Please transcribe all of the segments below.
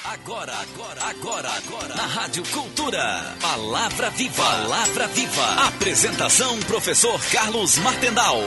Agora, na Rádio Cultura. Palavra Viva. Palavra Viva. Apresentação, professor Carlos Martendal.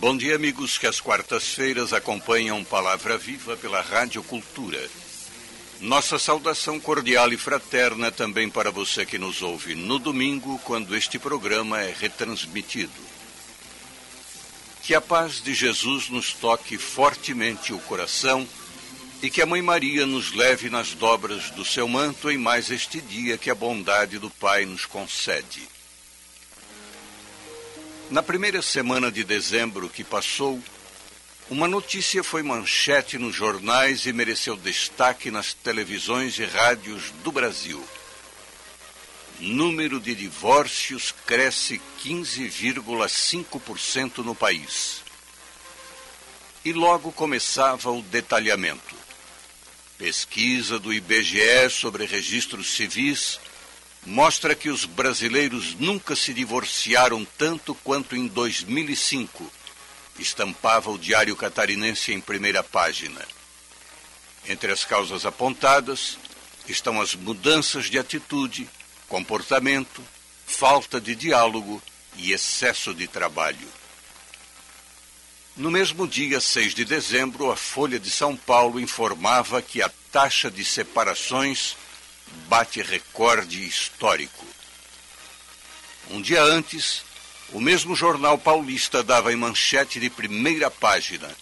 Bom dia, amigos que às quartas-feiras acompanham Palavra Viva pela Rádio Cultura. Nossa saudação cordial e fraterna também para você que nos ouve no domingo, quando este programa é retransmitido. Que a paz de Jesus nos toque fortemente o coração e que a Mãe Maria nos leve nas dobras do seu manto em mais este dia que a bondade do Pai nos concede. Na primeira semana de dezembro que passou, uma notícia foi manchete nos jornais e mereceu destaque nas televisões e rádios do Brasil. Número de divórcios cresce 15,5% no país. E logo começava o detalhamento. Pesquisa do IBGE sobre registros civis mostra que os brasileiros nunca se divorciaram tanto quanto em 2005, estampava o Diário Catarinense em primeira página. Entre as causas apontadas estão as mudanças de atitude, comportamento, falta de diálogo e excesso de trabalho. No mesmo dia, 6 de dezembro, a Folha de São Paulo informava que a taxa de separações bate recorde histórico. Um dia antes, o mesmo jornal paulista dava em manchete de primeira página: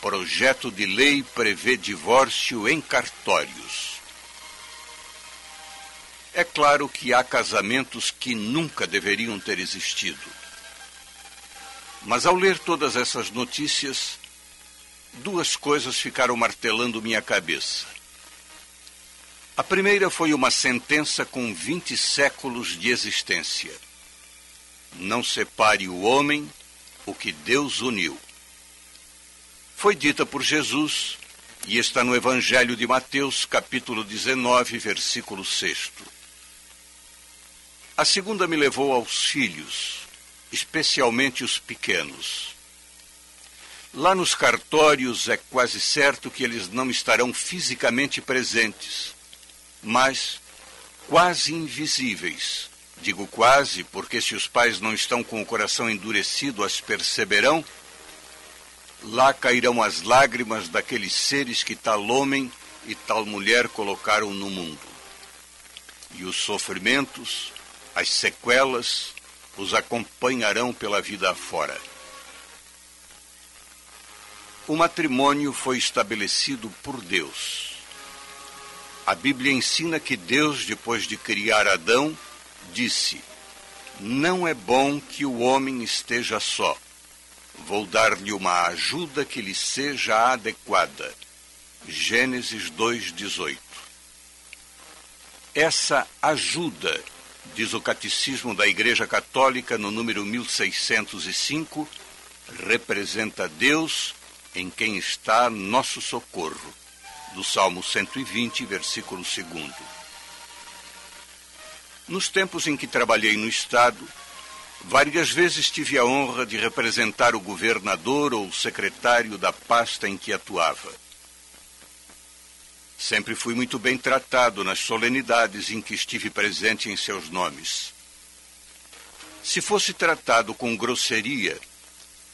projeto de lei prevê divórcio em cartórios. É claro que há casamentos que nunca deveriam ter existido. Mas ao ler todas essas notícias, duas coisas ficaram martelando minha cabeça. A primeira foi uma sentença com 20 séculos de existência. Não separe o homem o que Deus uniu. Foi dita por Jesus e está no Evangelho de Mateus, capítulo 19, versículo 6. A segunda me levou aos filhos, especialmente os pequenos. Lá nos cartórios é quase certo que eles não estarão fisicamente presentes, mas quase invisíveis. Digo quase, porque se os pais não estão com o coração endurecido, as perceberão. Lá cairão as lágrimas daqueles seres que tal homem e tal mulher colocaram no mundo. E os sofrimentos, as sequelas, os acompanharão pela vida afora. O matrimônio foi estabelecido por Deus. A Bíblia ensina que Deus, depois de criar Adão, disse: não é bom que o homem esteja só. Vou dar-lhe uma ajuda que lhe seja adequada. Gênesis 2:18. Essa ajuda, diz o Catecismo da Igreja Católica no número 1605, representa Deus em quem está nosso socorro. Do Salmo 120, versículo 2. Nos tempos em que trabalhei no Estado, várias vezes tive a honra de representar o governador ou o secretário da pasta em que atuava. Sempre fui muito bem tratado nas solenidades em que estive presente em seus nomes. Se fosse tratado com grosseria,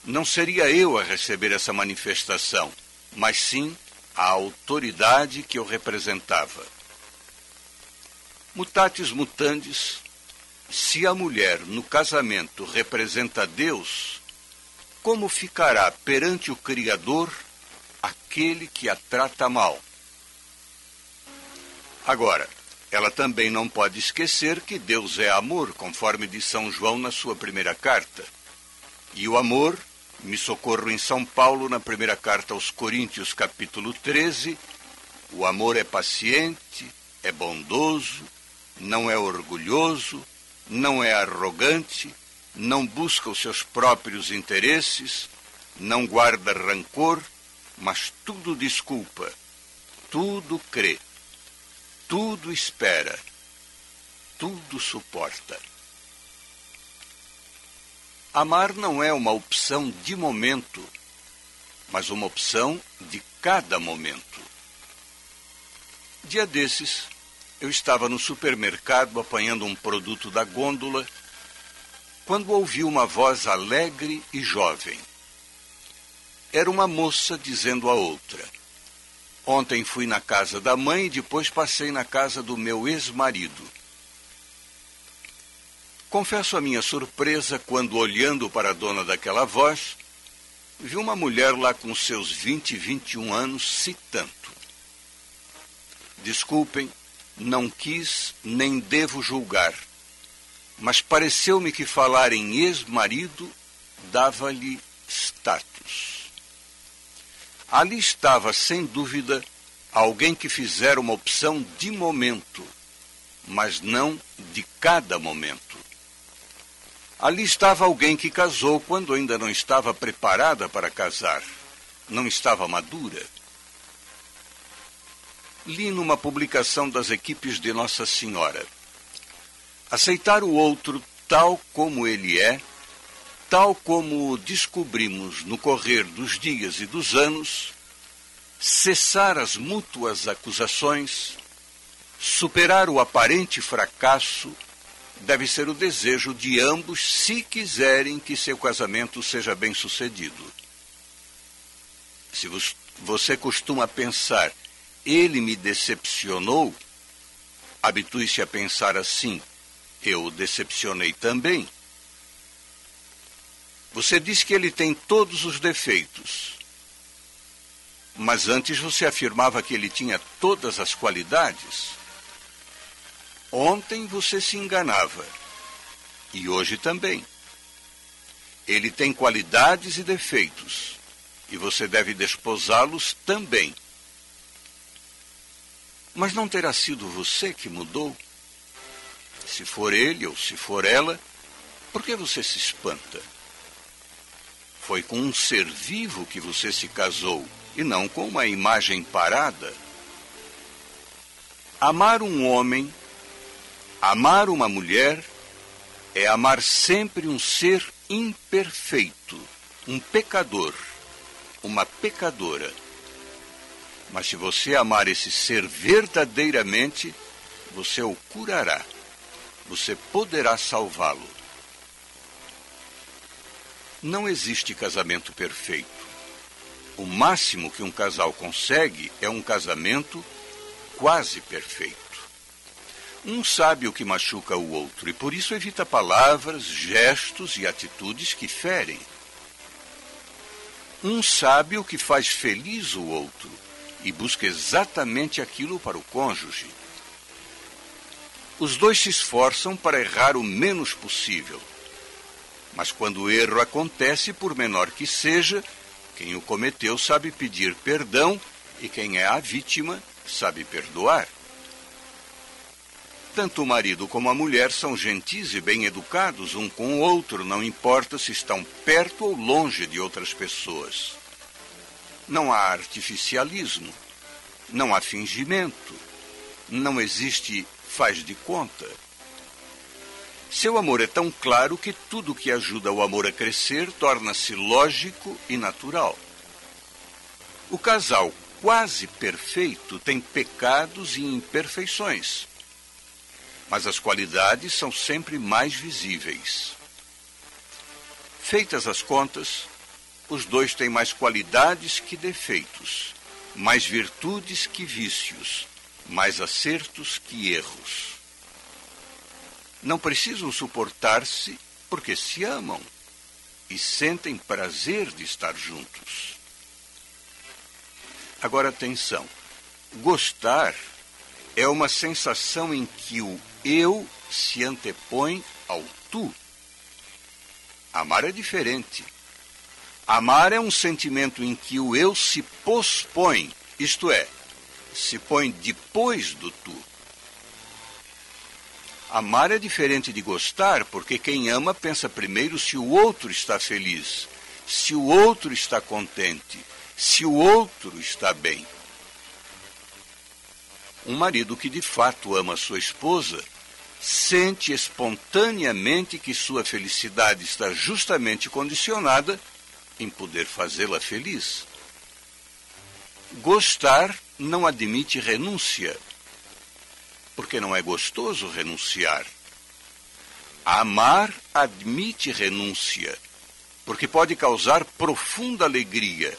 não seria eu a receber essa manifestação, mas sim a autoridade que eu representava. Mutatis mutandis, se a mulher no casamento representa Deus, como ficará perante o Criador aquele que a trata mal? Agora, ela também não pode esquecer que Deus é amor, conforme diz São João na sua primeira carta. E o amor, me socorro em São Paulo, na primeira carta aos Coríntios, capítulo 13, o amor é paciente, é bondoso, não é orgulhoso, não é arrogante, não busca os seus próprios interesses, não guarda rancor, mas tudo desculpa, tudo crê, tudo espera, tudo suporta. Amar não é uma opção de momento, mas uma opção de cada momento. Dia desses, eu estava no supermercado apanhando um produto da gôndola, quando ouvi uma voz alegre e jovem. Era uma moça dizendo a outra: ontem fui na casa da mãe e depois passei na casa do meu ex-marido. Confesso a minha surpresa quando, olhando para a dona daquela voz, vi uma mulher lá com seus 20, 21 anos citando. Desculpem, não quis nem devo julgar, mas pareceu-me que falar em ex-marido dava-lhe status. Ali estava, sem dúvida, alguém que fizera uma opção de momento, mas não de cada momento. Ali estava alguém que casou quando ainda não estava preparada para casar, não estava madura. Li numa publicação das equipes de Nossa Senhora: aceitar o outro tal como ele é, tal como o descobrimos no correr dos dias e dos anos, cessar as mútuas acusações, superar o aparente fracasso, deve ser o desejo de ambos se quiserem que seu casamento seja bem-sucedido. Se você costuma pensar: ele me decepcionou, habitue-se a pensar assim: eu o decepcionei também. Você diz que ele tem todos os defeitos, mas antes você afirmava que ele tinha todas as qualidades. Ontem você se enganava, e hoje também. Ele tem qualidades e defeitos, e você deve desposá-los também. Mas não terá sido você que mudou? Se for ele ou se for ela, por que você se espanta? Foi com um ser vivo que você se casou, e não com uma imagem parada. Amar um homem, amar uma mulher, é amar sempre um ser imperfeito, um pecador, uma pecadora. Mas se você amar esse ser verdadeiramente, você o curará, você poderá salvá-lo. Não existe casamento perfeito. O máximo que um casal consegue é um casamento quase perfeito. Um sabe o que machuca o outro e por isso evita palavras, gestos e atitudes que ferem. Um sabe o que faz feliz o outro e busca exatamente aquilo para o cônjuge. Os dois se esforçam para errar o menos possível. Mas quando o erro acontece, por menor que seja, quem o cometeu sabe pedir perdão e quem é a vítima sabe perdoar. Tanto o marido como a mulher são gentis e bem-educados um com o outro, não importa se estão perto ou longe de outras pessoas. Não há artificialismo, não há fingimento, não existe faz de conta. Seu amor é tão claro que tudo que ajuda o amor a crescer torna-se lógico e natural. O casal quase perfeito tem pecados e imperfeições, mas as qualidades são sempre mais visíveis. Feitas as contas, os dois têm mais qualidades que defeitos, mais virtudes que vícios, mais acertos que erros. Não precisam suportar-se porque se amam e sentem prazer de estar juntos. Agora atenção, gostar é uma sensação em que o eu se antepõe ao tu. Amar é diferente. Amar é um sentimento em que o eu se pospõe, isto é, se põe depois do tu. Amar é diferente de gostar, porque quem ama pensa primeiro se o outro está feliz, se o outro está contente, se o outro está bem. Um marido que de fato ama sua esposa sente espontaneamente que sua felicidade está justamente condicionada em poder fazê-la feliz. Gostar não admite renúncia, porque não é gostoso renunciar. Amar admite renúncia, porque pode causar profunda alegria,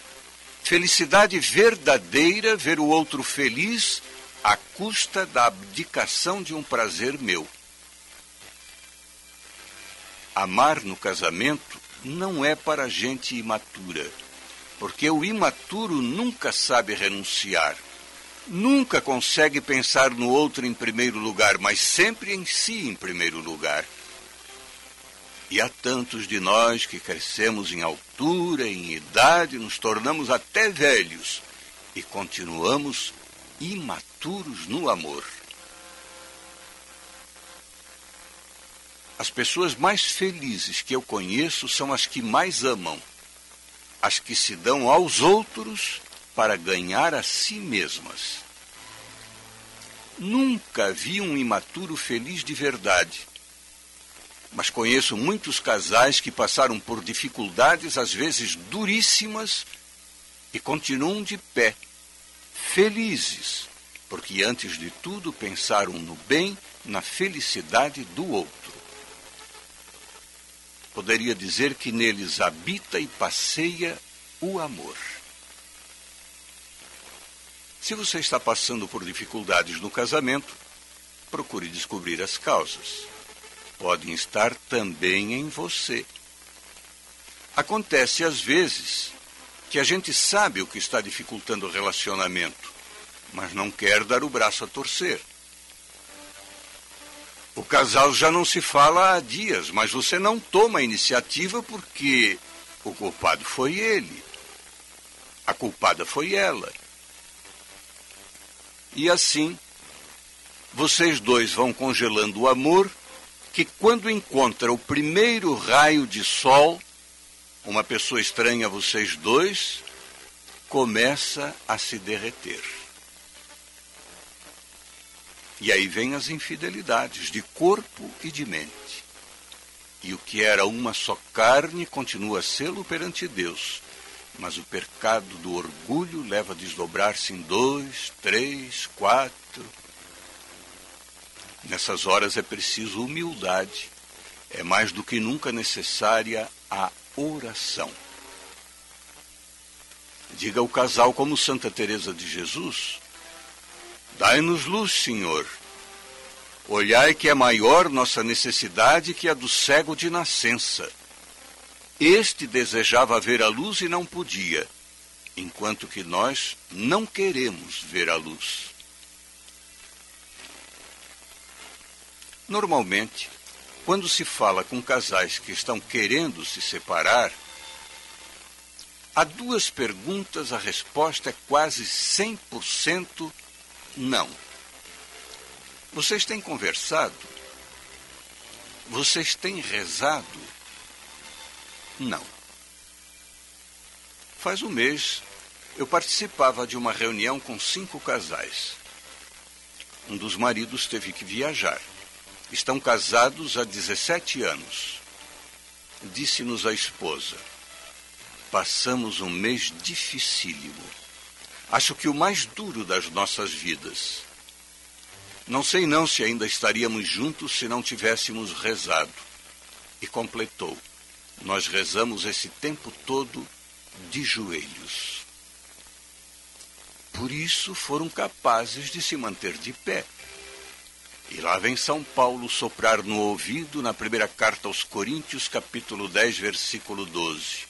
felicidade verdadeira ver o outro feliz à custa da abdicação de um prazer meu. Amar no casamento não é para gente imatura, porque o imaturo nunca sabe renunciar, nunca consegue pensar no outro em primeiro lugar, mas sempre em si em primeiro lugar. E há tantos de nós que crescemos em altura, em idade, nos tornamos até velhos e continuamos imaturos no amor. As pessoas mais felizes que eu conheço são as que mais amam, as que se dão aos outros para ganhar a si mesmas. Nunca vi um imaturo feliz de verdade, mas conheço muitos casais que passaram por dificuldades, às vezes duríssimas, e continuam de pé, felizes, porque antes de tudo pensaram no bem, na felicidade do outro. Poderia dizer que neles habita e passeia o amor. Se você está passando por dificuldades no casamento, procure descobrir as causas. Podem estar também em você. Acontece às vezes que a gente sabe o que está dificultando o relacionamento, mas não quer dar o braço a torcer. O casal já não se fala há dias, mas você não toma a iniciativa porque o culpado foi ele, a culpada foi ela. E assim, vocês dois vão congelando o amor, que quando encontra o primeiro raio de sol, uma pessoa estranha a vocês dois, começa a se derreter. E aí vem as infidelidades de corpo e de mente. E o que era uma só carne continua a sê-lo perante Deus. Mas o pecado do orgulho leva a desdobrar-se em 2, 3, 4. Nessas horas é preciso humildade. É mais do que nunca necessária a oração. Diga ao casal como Santa Teresa de Jesus: dai-nos luz, Senhor. Olhai que é maior nossa necessidade que a do cego de nascença. Este desejava ver a luz e não podia, enquanto que nós não queremos ver a luz. Normalmente, quando se fala com casais que estão querendo se separar, há duas perguntas, a resposta é quase 100% não. Vocês têm conversado? Vocês têm rezado? Não. Faz um mês, eu participava de uma reunião com 5 casais. Um dos maridos teve que viajar. Estão casados há 17 anos. Disse-nos a esposa: passamos um mês dificílimo. Acho que o mais duro das nossas vidas. Não sei não se ainda estaríamos juntos se não tivéssemos rezado. E completou: nós rezamos esse tempo todo de joelhos. Por isso foram capazes de se manter de pé. E lá vem São Paulo soprar no ouvido na primeira carta aos Coríntios, capítulo 10, versículo 12.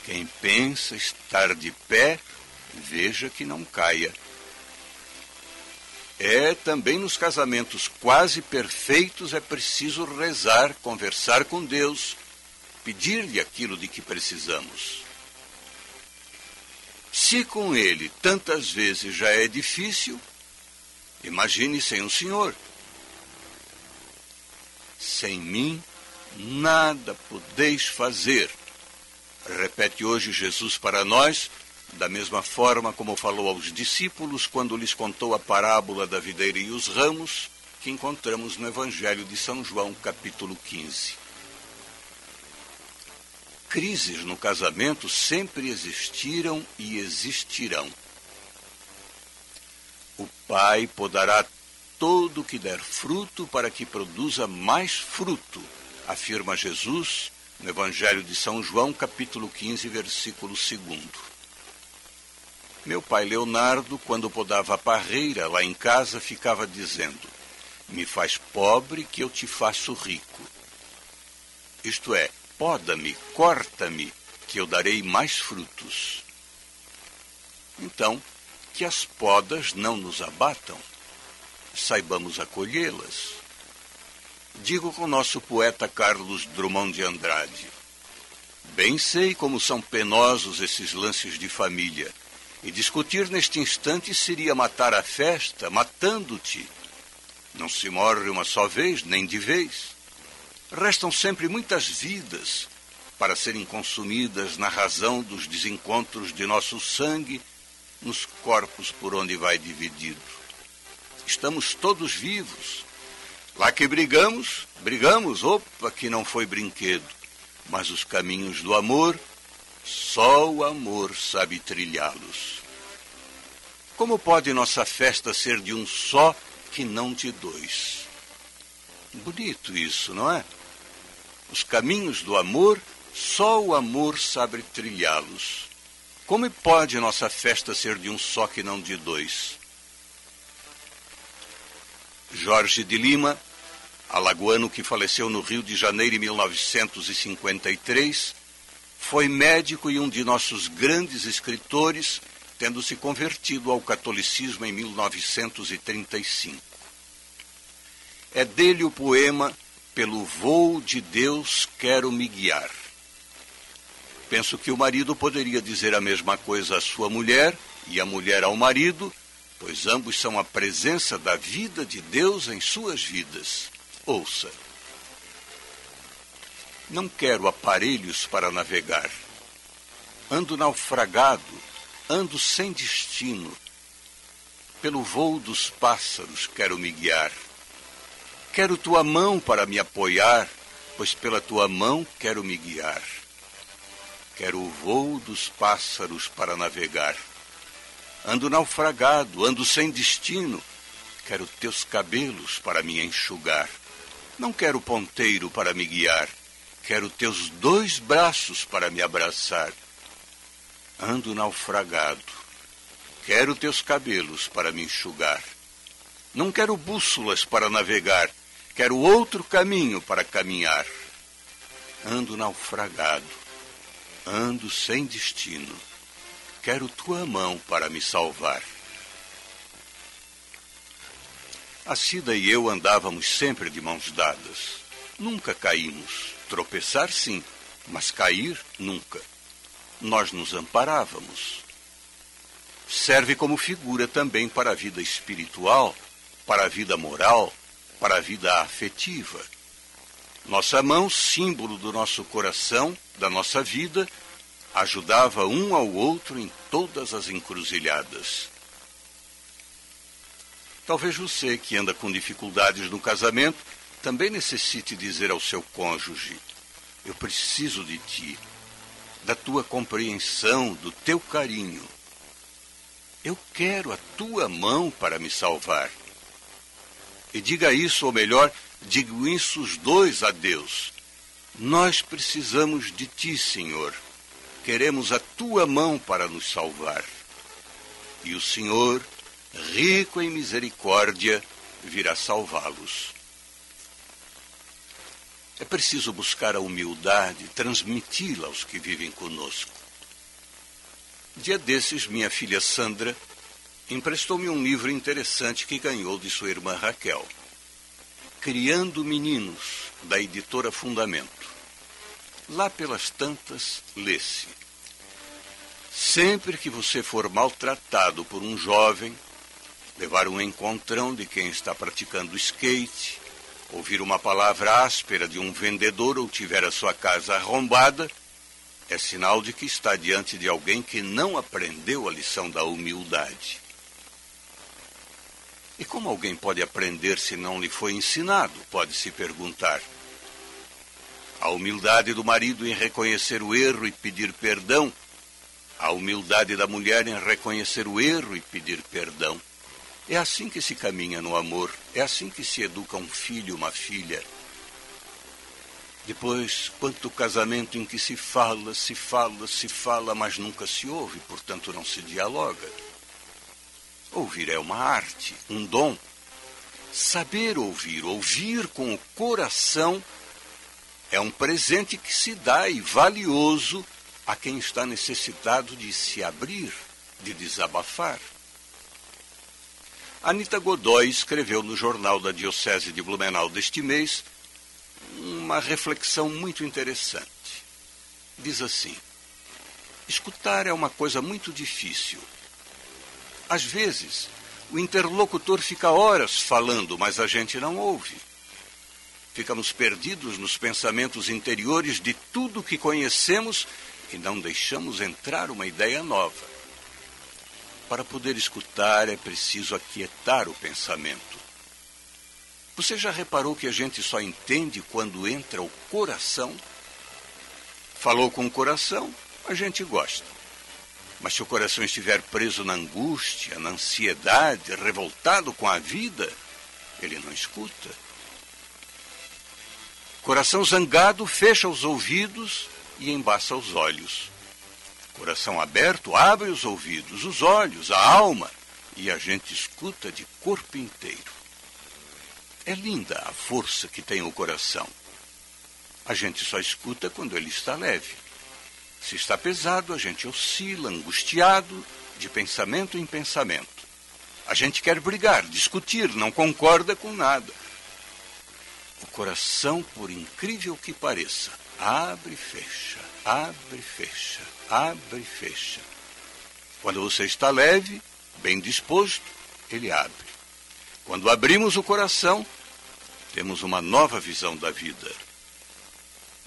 Quem pensa estar de pé, veja que não caia. Também nos casamentos quase perfeitos é preciso rezar, conversar com Deus, pedir-lhe aquilo de que precisamos. Se com Ele tantas vezes já é difícil, imagine sem o Senhor. Sem mim, nada podeis fazer. Repete hoje Jesus para nós, da mesma forma como falou aos discípulos quando lhes contou a parábola da videira e os ramos, que encontramos no Evangelho de São João, capítulo 15. Crises no casamento sempre existiram e existirão. O Pai podará todo o que der fruto para que produza mais fruto, afirma Jesus no Evangelho de São João, capítulo 15, versículo 2. Meu pai Leonardo, quando podava a parreira lá em casa, ficava dizendo: me faz pobre que eu te faço rico. Isto é, poda-me, corta-me, que eu darei mais frutos. Então, que as podas não nos abatam, saibamos acolhê-las. Digo com o nosso poeta Carlos Drummond de Andrade: bem sei como são penosos esses lances de família, e discutir neste instante seria matar a festa, matando-te. Não se morre uma só vez, nem de vez. Restam sempre muitas vidas para serem consumidas na razão dos desencontros de nosso sangue nos corpos por onde vai dividido. Estamos todos vivos. Lá que brigamos, opa, que não foi brinquedo. Mas os caminhos do amor, só o amor sabe trilhá-los. Como pode nossa festa ser de um só que não de dois? Bonito isso, não é? Os caminhos do amor, só o amor sabe trilhá-los. Como pode nossa festa ser de um só que não de dois? Jorge de Lima, alagoano que faleceu no Rio de Janeiro em 1953, foi médico e um de nossos grandes escritores, tendo se convertido ao catolicismo em 1935. É dele o poema Pelo voo de Deus quero me guiar. Penso que o marido poderia dizer a mesma coisa à sua mulher e a mulher ao marido, pois ambos são a presença da vida de Deus em suas vidas. Ouça. Não quero aparelhos para navegar. Ando naufragado, ando sem destino. Pelo voo dos pássaros quero me guiar. Quero tua mão para me apoiar, pois pela tua mão quero me guiar. Quero o voo dos pássaros para navegar. Ando naufragado, ando sem destino. Quero teus cabelos para me enxugar. Não quero ponteiro para me guiar. Quero teus 2 braços para me abraçar. Ando naufragado. Quero teus cabelos para me enxugar. Não quero bússolas para navegar. Quero outro caminho para caminhar. Ando naufragado. Ando sem destino. Quero tua mão para me salvar. A Cida e eu andávamos sempre de mãos dadas. Nunca caímos. Tropeçar, sim, mas cair, nunca. Nós nos amparávamos. Serve como figura também para a vida espiritual, para a vida moral, para a vida afetiva. Nossa mão, símbolo do nosso coração, da nossa vida, ajudava um ao outro em todas as encruzilhadas. Talvez você, que anda com dificuldades no casamento, também necessite dizer ao seu cônjuge: eu preciso de ti, da tua compreensão, do teu carinho. Eu quero a tua mão para me salvar. E diga isso, ou melhor, digam isso os dois a Deus. Nós precisamos de ti, Senhor. Queremos a tua mão para nos salvar. E o Senhor, rico em misericórdia, virá salvá-los. É preciso buscar a humildade, transmiti-la aos que vivem conosco. Dia desses, minha filha Sandra emprestou-me um livro interessante que ganhou de sua irmã Raquel. Criando Meninos, da editora Fundamento. Lá pelas tantas, lê-se: sempre que você for maltratado por um jovem, levar um encontrão de quem está praticando skate, ouvir uma palavra áspera de um vendedor ou tiver a sua casa arrombada, é sinal de que está diante de alguém que não aprendeu a lição da humildade. E como alguém pode aprender se não lhe foi ensinado? Pode-se perguntar. A humildade do marido em reconhecer o erro e pedir perdão, a humildade da mulher em reconhecer o erro e pedir perdão. É assim que se caminha no amor, é assim que se educa um filho, uma filha. Depois, quanto casamento em que se fala, mas nunca se ouve, portanto não se dialoga. Ouvir é uma arte, um dom. Saber ouvir, ouvir com o coração, é um presente que se dá e valioso a quem está necessitado de se abrir, de desabafar. Anita Godoy escreveu no Jornal da Diocese de Blumenau deste mês uma reflexão muito interessante. Diz assim: escutar é uma coisa muito difícil. Às vezes, o interlocutor fica horas falando, mas a gente não ouve. Ficamos perdidos nos pensamentos interiores de tudo que conhecemos e não deixamos entrar uma ideia nova. Para poder escutar, é preciso aquietar o pensamento. Você já reparou que a gente só entende quando entra o coração? Falou com o coração, a gente gosta. Mas se o coração estiver preso na angústia, na ansiedade, revoltado com a vida, ele não escuta. Coração zangado fecha os ouvidos e embaça os olhos. Coração aberto abre os ouvidos, os olhos, a alma, e a gente escuta de corpo inteiro. É linda a força que tem o coração. A gente só escuta quando ele está leve. Se está pesado, a gente oscila, angustiado, de pensamento em pensamento. A gente quer brigar, discutir, não concorda com nada. O coração, por incrível que pareça, abre e fecha, abre e fecha, abre e fecha. Quando você está leve, bem disposto, ele abre. Quando abrimos o coração, temos uma nova visão da vida.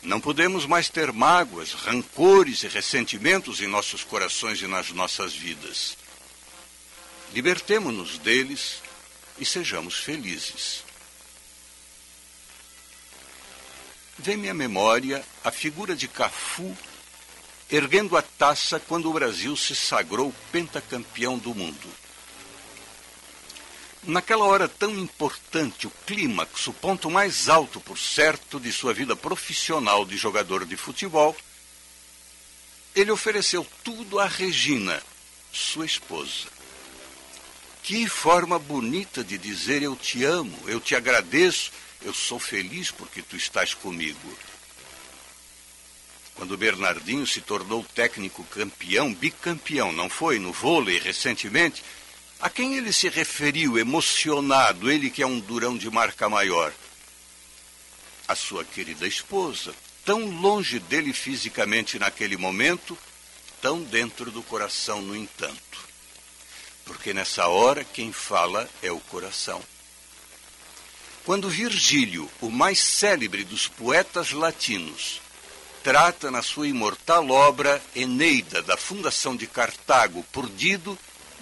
Não podemos mais ter mágoas, rancores e ressentimentos em nossos corações e nas nossas vidas. Libertemo-nos deles e sejamos felizes. Vem-me à memória a figura de Cafu erguendo a taça quando o Brasil se sagrou pentacampeão do mundo. Naquela hora tão importante, o clímax, o ponto mais alto, por certo, de sua vida profissional de jogador de futebol, ele ofereceu tudo a Regina, sua esposa. Que forma bonita de dizer eu te amo, eu te agradeço, eu sou feliz porque tu estás comigo. Quando o Bernardinho se tornou técnico campeão, bicampeão, não foi, no vôlei recentemente, a quem ele se referiu emocionado, ele que é um durão de marca maior? A sua querida esposa, tão longe dele fisicamente naquele momento, tão dentro do coração, no entanto. Porque nessa hora quem fala é o coração. Quando Virgílio, o mais célebre dos poetas latinos, trata na sua imortal obra Eneida, da fundação de Cartago, por Dido,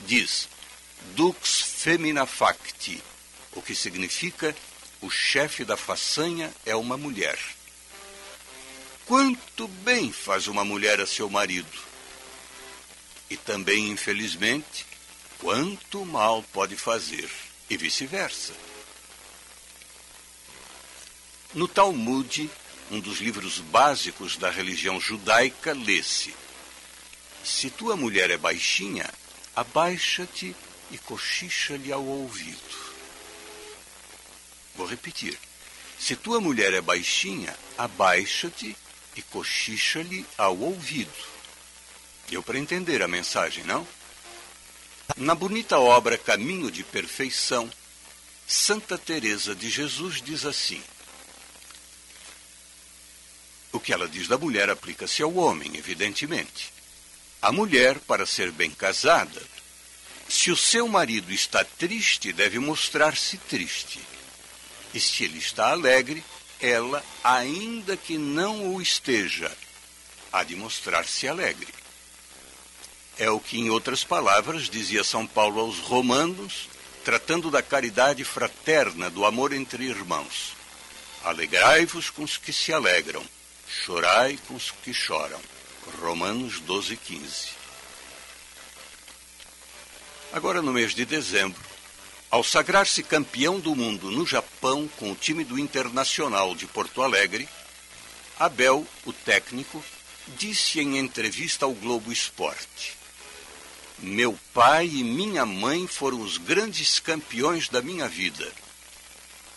diz: Dux femina facti, o que significa o chefe da façanha é uma mulher. Quanto bem faz uma mulher a seu marido? E também, infelizmente, quanto mal pode fazer, e vice-versa. No Talmud, um dos livros básicos da religião judaica, lê-se: se tua mulher é baixinha, abaixa-te e cochicha-lhe ao ouvido. Vou repetir. Se tua mulher é baixinha, abaixa-te e cochicha-lhe ao ouvido. Deu para entender a mensagem, não? Na bonita obra Caminho de Perfeição, Santa Teresa de Jesus diz assim: o que ela diz da mulher aplica-se ao homem, evidentemente. A mulher, para ser bem casada, se o seu marido está triste, deve mostrar-se triste. E se ele está alegre, ela, ainda que não o esteja, há de mostrar-se alegre. É o que, em outras palavras, dizia São Paulo aos Romanos, tratando da caridade fraterna, do amor entre irmãos. Alegrai-vos com os que se alegram, chorai com os que choram. Romanos 12:15. Agora, no mês de dezembro, ao sagrar-se campeão do mundo no Japão com o time do Internacional de Porto Alegre, Abel, o técnico, disse em entrevista ao Globo Esporte: meu pai e minha mãe foram os grandes campeões da minha vida.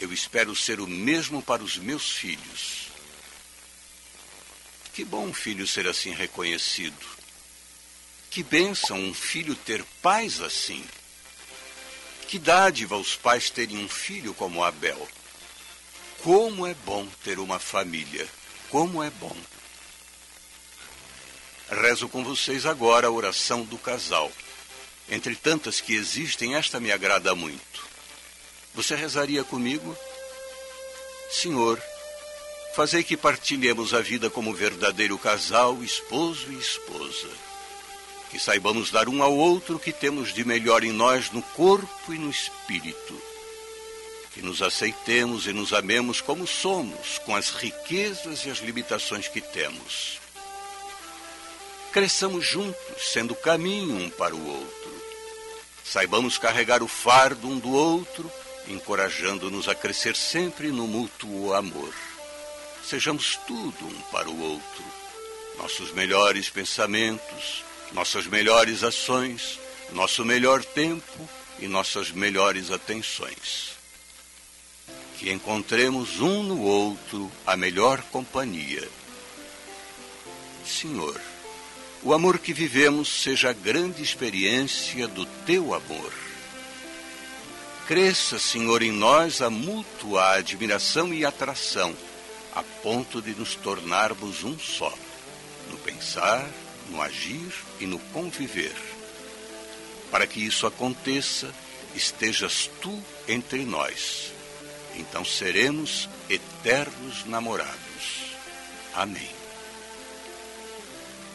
Eu espero ser o mesmo para os meus filhos. Que bom um filho ser assim reconhecido. Que bênção um filho ter pais assim. Que dádiva os pais terem um filho como Abel. Como é bom ter uma família. Como é bom. Rezo com vocês agora a oração do casal. Entre tantas que existem, esta me agrada muito. Você rezaria comigo? Senhor, fazei que partilhemos a vida como verdadeiro casal, esposo e esposa. Que saibamos dar um ao outro o que temos de melhor em nós no corpo e no espírito. Que nos aceitemos e nos amemos como somos, com as riquezas e as limitações que temos. Cresçamos juntos, sendo caminho um para o outro. Saibamos carregar o fardo um do outro, encorajando-nos a crescer sempre no mútuo amor. Sejamos tudo um para o outro. Nossos melhores pensamentos, nossas melhores ações, nosso melhor tempo e nossas melhores atenções. Que encontremos um no outro a melhor companhia. Senhor, o amor que vivemos seja a grande experiência do teu amor. Cresça, Senhor, em nós a mútua admiração e atração, a ponto de nos tornarmos um só, no pensar, no agir e no conviver. Para que isso aconteça, estejas tu entre nós. Então seremos eternos namorados. Amém.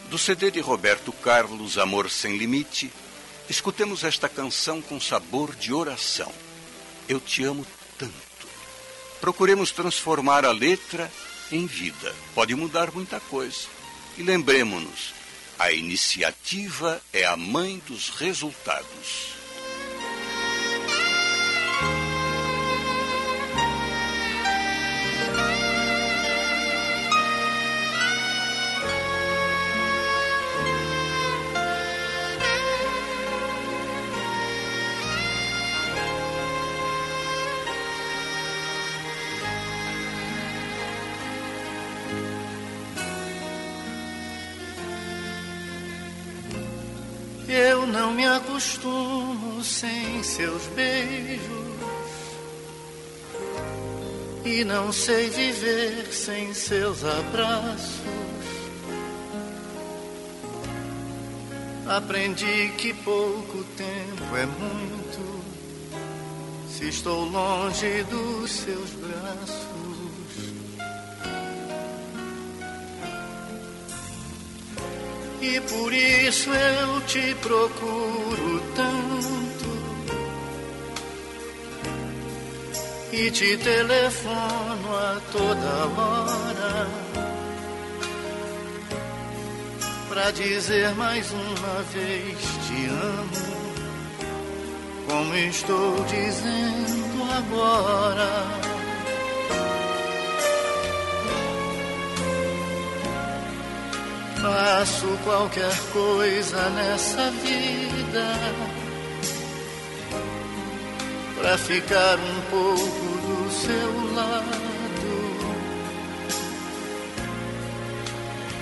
Do CD de Roberto Carlos, Amor Sem Limite, escutemos esta canção com sabor de oração. Eu te amo tanto. Procuremos transformar a letra em vida. Pode mudar muita coisa. E lembremos-nos, a iniciativa é a mãe dos resultados. Eu não me acostumo sem seus beijos e não sei viver sem seus abraços. Aprendi que pouco tempo é muito se estou longe dos seus braços. E por isso eu te procuro tanto e te telefono a toda hora pra dizer mais uma vez te amo, como estou dizendo agora. Faço qualquer coisa nessa vida pra ficar um pouco do seu lado.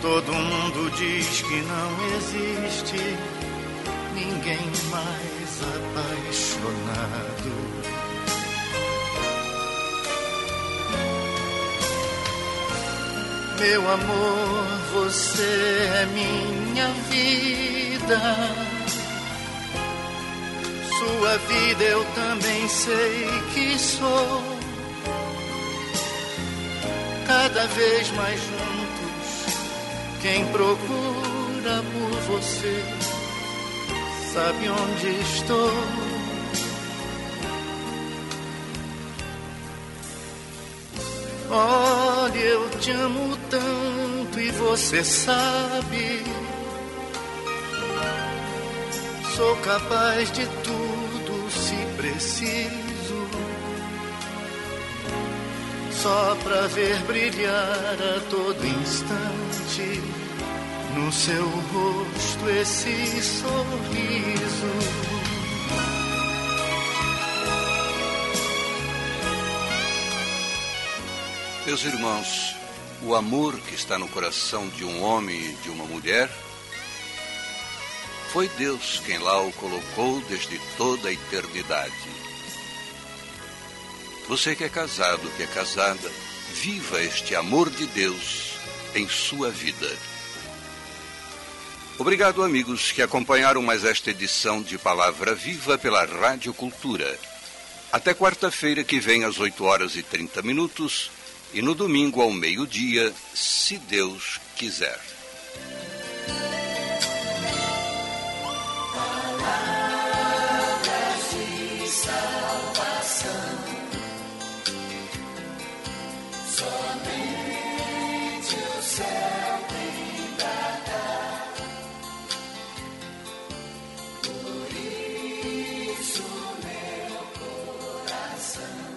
Todo mundo diz que não existe ninguém mais apaixonado. Meu amor, você é minha vida. Sua vida eu também sei que sou. Cada vez mais juntos, quem procura por você sabe onde estou. Olha, eu te amo tanto e você sabe. Sou capaz de tudo se preciso, só pra ver brilhar a todo instante no seu rosto esse sorriso. Meus irmãos, o amor que está no coração de um homem e de uma mulher, foi Deus quem lá o colocou desde toda a eternidade. Você que é casado, que é casada, viva este amor de Deus em sua vida. Obrigado, amigos, que acompanharam mais esta edição de Palavra Viva pela Rádio Cultura. Até quarta-feira que vem às 8h30 e no domingo ao meio-dia, se Deus quiser. Palavras de salvação, somente o céu tem pra dar. Por isso meu coração